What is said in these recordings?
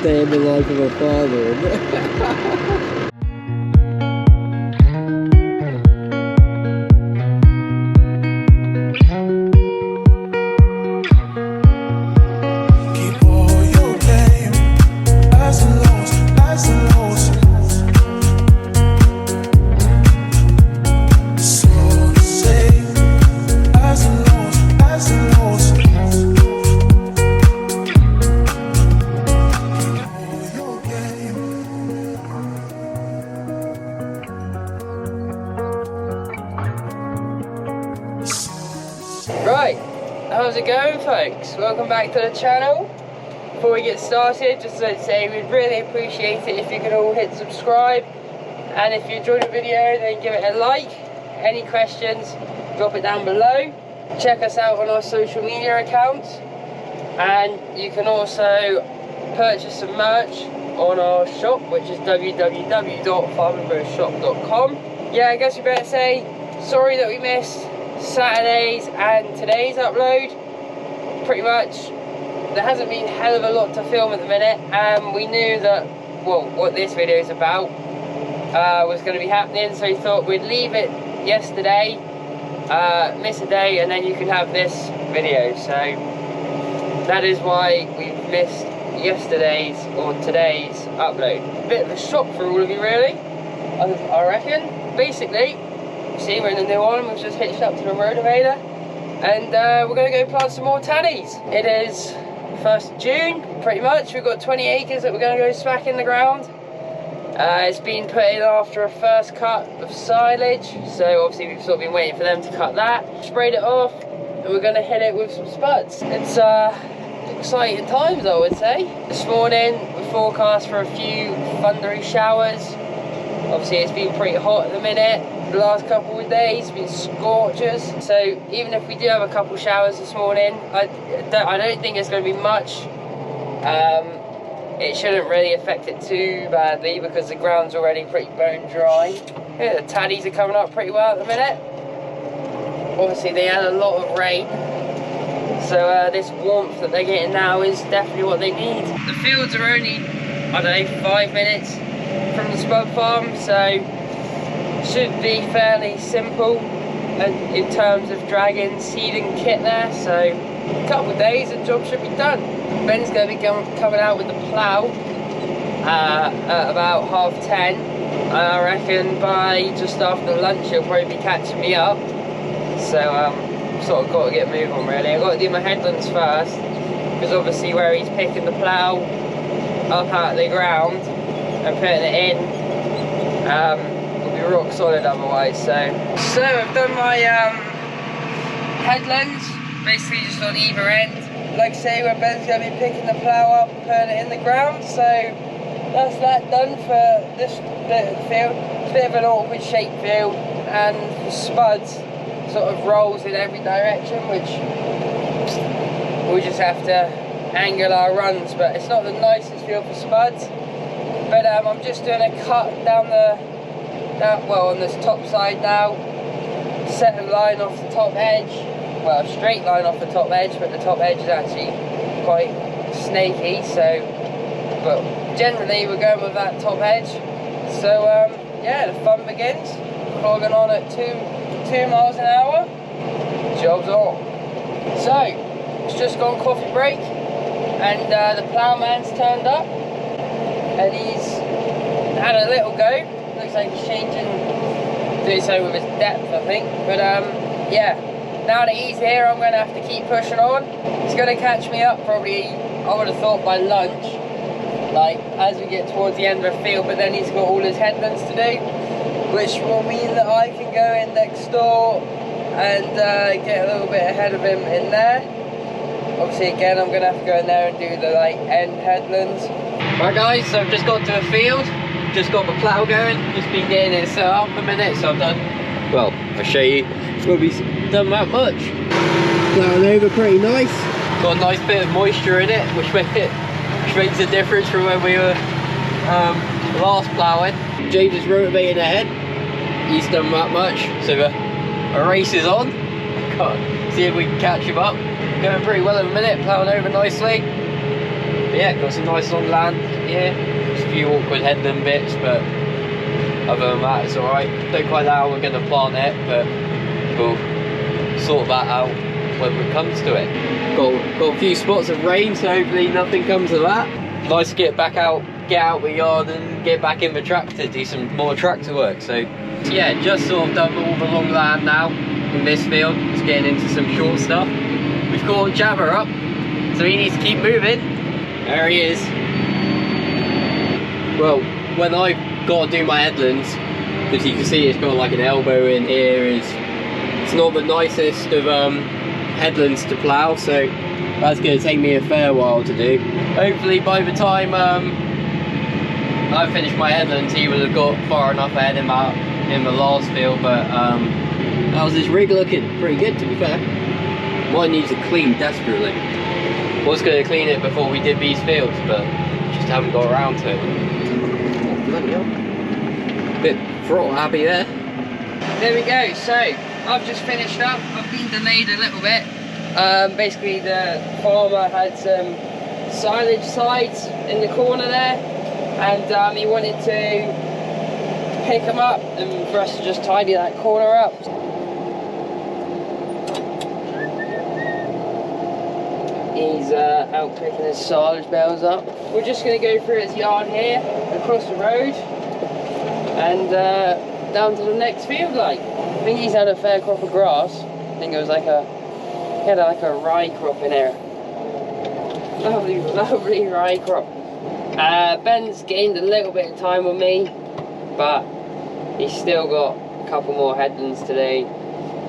day in the life of a farmer, isn't it? Right, how's it going, folks? Welcome back to the channel. Before we get started, just to say we'd really appreciate it if you could all hit subscribe, and if you enjoyed the video then give it a like. Any questions, drop it down below. Check us out on our social media accounts, and you can also purchase some merch on our shop, which is www.farmingbroshop.com. Yeah, I guess we better say sorry that we missed Saturday's and today's upload. Pretty much there hasn't been a hell of a lot to film at the minute, and we knew that, well, what this video is about was going to be happening, so we thought we'd leave it yesterday, miss a day, and then you can have this video. So that is why we've missed yesterday's or today's upload. A bit of a shock for all of you, really, I reckon. Basically, see, we're in the new one. We've just hitched up to the Rotavator, and we're going to go plant some more tannies. It is 1st of June, pretty much. We've got 20 acres that we're going to go smack in the ground. It's been put in after a first cut of silage, so obviously we've sort of been waiting for them to cut that. Sprayed it off, and we're going to hit it with some spuds. It's exciting times, I would say. This morning we forecast for a few thundery showers. Obviously it's been pretty hot at the minute. The last couple of days been scorchers, so even if we do have a couple showers this morning, I don't think it's going to be much. It shouldn't really affect it too badly because the ground's already pretty bone dry. Yeah, the tannies are coming up pretty well at the minute. Obviously they had a lot of rain, so this warmth that they're getting now is definitely what they need. The fields are only, I don't know, 5 minutes from the spud farm, so should be fairly simple in terms of dragging seed and kit there. So a couple of days the job should be done. Ben's going to be coming out with the plough at about 10:30, and I reckon by just after lunch he'll probably be catching me up. So sort of got to get moving on, really. I've got to do my headlands first, because obviously where he's picking the plough up out of the ground and putting it in, will be rock solid otherwise. So I've done my headlands, basically just on either end. Like I say, where Ben's going to be picking the plough up and putting it in the ground. So that's that done for this bit of the field. It's a bit of an awkward shaped field, and the spuds sort of rolls in every direction, which we just have to angle our runs, but it's not the nicest field for spuds. But I'm just doing a cut down on this top side now, set a line off the top edge, well, a straight line off the top edge, but the top edge is actually quite snaky, so, but generally we're going with that top edge. So yeah, the fun begins. Clogging on at 2 miles an hour, job's on. So it's just gone coffee break, and the ploughman's turned up, and he's had a little go. Looks like he's doing so with his depth, I think. But yeah, now that he's here, I'm going to have to keep pushing on. He's going to catch me up probably, I would have thought, by lunch, like as we get towards the end of the field, but then he's got all his headlands to do, which will mean that I can go in next door and get a little bit ahead of him in there. Obviously again I'm going to have to go in there and do the end headlands. Right guys, so I've just got to the field, just got my plough going, just been getting it set up a minute, so I've done, well, I'll show you, will be done that much. Ploughing over pretty nice. Got a nice bit of moisture in it, which makes a difference from when we were last ploughing. James is rotating ahead, he's done that much, so a race is on. See if we can catch him up. Going pretty well in a minute, ploughing over nicely. But yeah, got some nice long land here. Just a few awkward headland bits, but other than that, it's alright. Don't quite know how we're going to plant it, but we'll sort that out when it comes to it. Got a few spots of rain, so hopefully nothing comes of that. Nice to get back out, get out the yard and get back in the tractor, do some more tractor work. So yeah, just sort of done all the long land now in this field, just getting into some short stuff. We've got Jabber up, so he needs to keep moving. There he is. Well, when I've got to do my headlands, because you can see it's got like an elbow in here, it's not the nicest of headlands to plough, so that's going to take me a fair while to do. Hopefully by the time I finish my headlands, he will have got far enough ahead in the last field, but how's this rig looking? Pretty good, to be fair. Mine needs a clean desperately. Was going to clean it before we did these fields, but just haven't got around to it. Oh, bloody hell. Bit throttle happy there. There we go, so I've just finished up. I've been delayed a little bit. Basically the farmer had some silage sides in the corner there, and he wanted to pick them up and for us to just tidy that corner up. He's out picking his silage bales up. We're just going to go through his yard here, across the road, and down to the next field. Like, I think he's had a fair crop of grass. I think it was like he had like a rye crop in there. Lovely, lovely rye crop. Ben's gained a little bit of time with me, but he's still got a couple more headlands today,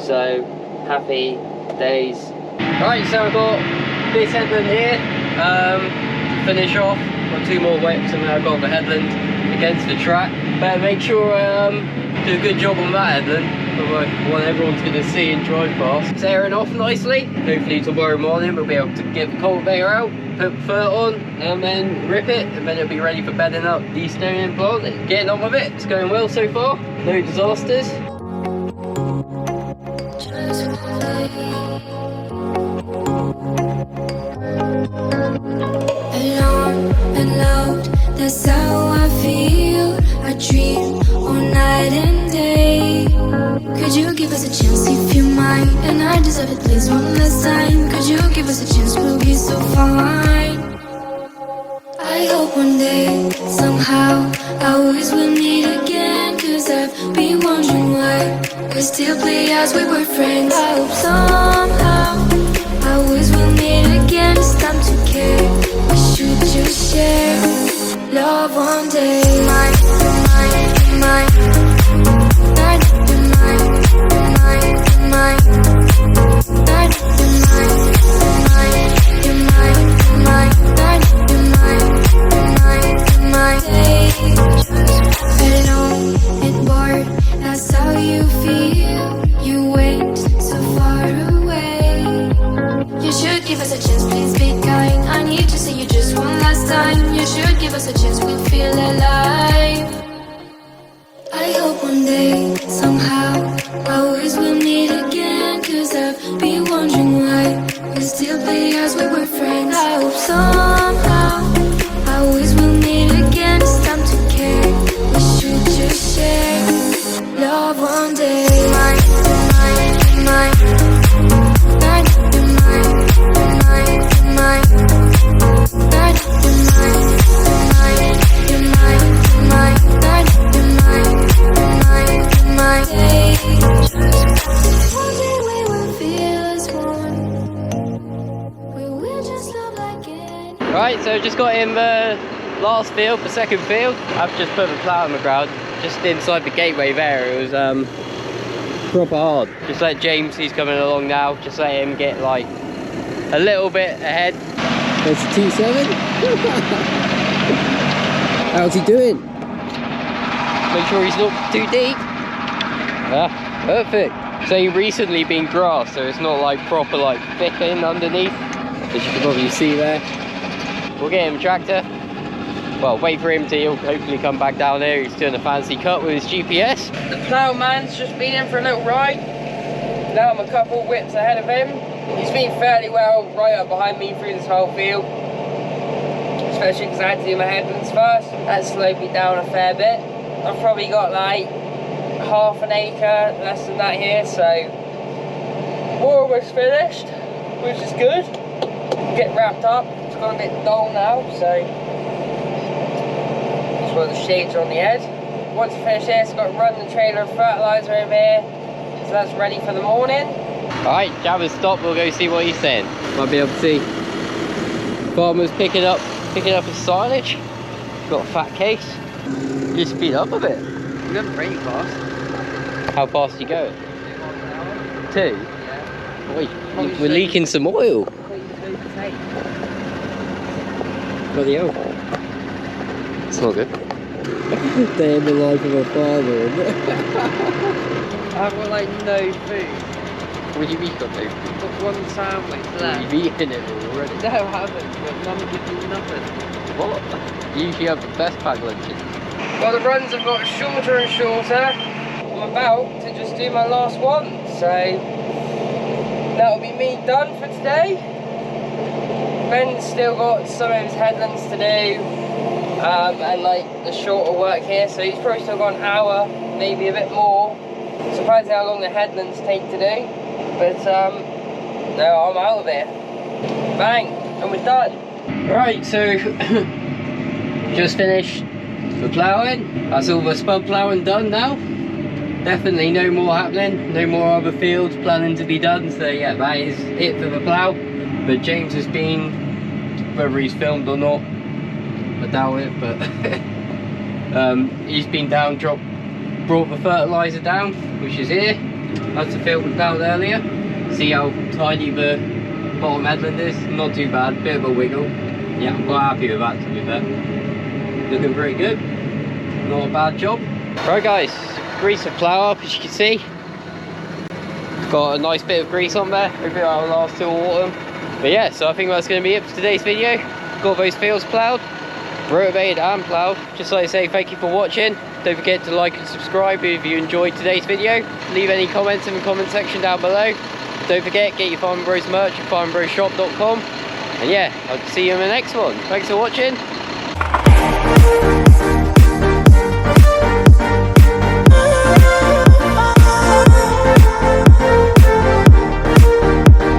so happy days. Right, so I've got this headland here to finish off. Got 2 more whips and then I've got the headland against the track. Better make sure I do a good job on that headland, otherwise what everyone's going to see and drive past. It's airing off nicely. Hopefully tomorrow morning we'll be able to get the cultivator out, put the fert on and then rip it, and then it'll be ready for bedding up the stone implant. Getting on with it, it's going well so far, no disasters. Alone and loved, that's how I feel. I dream all night and day. Could you give us a chance if you mind? And I deserve it, please, one last time. Could you give us a chance, we'll be so fine. I hope one day, somehow, I always will meet again. Cause I've been wondering why we still play as we were friends. I hope somehow I always will meet again. It's time to care. We should just share love one day. Mine, mine, mine. Mine, mine, mine, mine. Mine, mine, mine, mine, mine, alone and bored, that's how you feel. You went so far away. You should give us a chance, please be kind. I need to see you just one last time. You should give us a chance, we'll feel alive. I hope one day, somehow, I always will meet again. Cause I've been wondering why we still play as we were friends. I hope somehow I always will meet again. It's time to care. We should just share love one day. Mine, mine, mine. Mine, mine, mine, mine. Mine, mine, mine, mine, mine, mine, mine. One day we will feel as one. We will just love like it. Right, so just got in the last field, the second field. I've just put the plough on the ground, just inside the gateway there. It was proper hard. Just let James, he's coming along now, just let him get like a little bit ahead. That's a T7? How's he doing? Make sure he's not too deep. Ah, perfect. So he recently been grass, so it's not like proper like thick in underneath, as you can probably see there. We'll get him a tractor. Well, wait for him till he'll hopefully come back down there. He's doing a fancy cut with his GPS. The ploughman's just been in for a little ride. Now I'm a couple whips ahead of him. He's been fairly well right up behind me through this whole field. pushing because I had to do my headlands first. That slowed me down a fair bit. I've probably got like half an acre, less than that here, so we're almost finished, which is good. Get wrapped up. It's got a bit dull now, so that's why the shades are on the edge. Once I finish this, I've got to run the trailer of fertiliser over here, so that's ready for the morning. Alright, Gavin, stop, we'll go see what he's saying. Might be able to see. Farmer's picking up his silage. Got a fat case. Just speed up a bit. You're going pretty fast. How fast are you going? 2? Yeah. Wait, we're leaking some oil. Bloody hell. It's not good. Day in the life of a farmer. I've got like no food. What do you mean got no food? I've got one sandwich left. You've eaten it already. No, I haven't, but Mum gives me nothing. What? You usually have the best packed lunches. Well, the runs have got shorter and shorter. I'm about to just do my last one, so that'll be me done for today. Ben's still got some of his headlands to do, and like the shorter work here, so he's probably still got an hour, maybe a bit more. Surprised how long the headlands take to do, but no, I'm out of here. Bang, and we're done. Right, so just finished the ploughing. That's all the spud ploughing done now. Definitely no more happening, no more other fields planning to be done, so yeah, that is it for the plough. But James has been, whether he's filmed or not, I doubt it, but he's been down, brought the fertiliser down, which is here. That's the field we ploughed earlier. See how tiny the bottom headland is? Not too bad, bit of a wiggle. Yeah, I'm quite happy with that, to be fair. Looking pretty good, not a bad job. Right guys, grease the plough up, as you can see. Got a nice bit of grease on there, hopefully that'll last till autumn. But yeah, so I think that's going to be it for today's video. Got those fields ploughed, rotavated and ploughed. Just like I say, thank you for watching. Don't forget to like and subscribe if you enjoyed today's video. Leave any comments in the comment section down below. Don't forget, get your Farming Bros merch at farmingbrosshop.com. And yeah, I'll see you in the next one. Thanks for watching.